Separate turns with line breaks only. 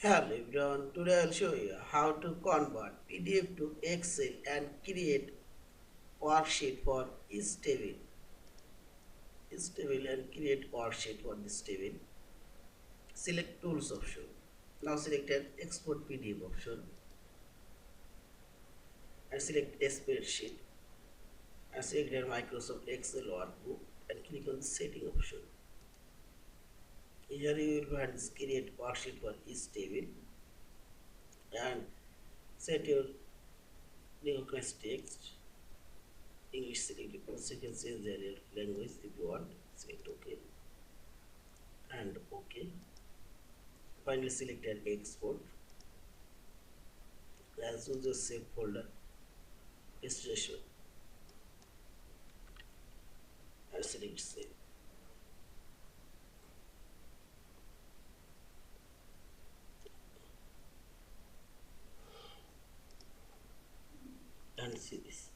Hello everyone, today I'll show you how to convert PDF to Excel and create worksheet for each table. Each table and create worksheet for this table. Select Tools option. Now select an Export PDF option and select a spreadsheet and select a Microsoft Excel workbook and click on the Setting option. Here you will find this create worksheet for each table and set your recognize text English selected. Also, you can change the language if you want. Select OK and OK. Finally, select an export. As user save folder, destination, and select save. And see this.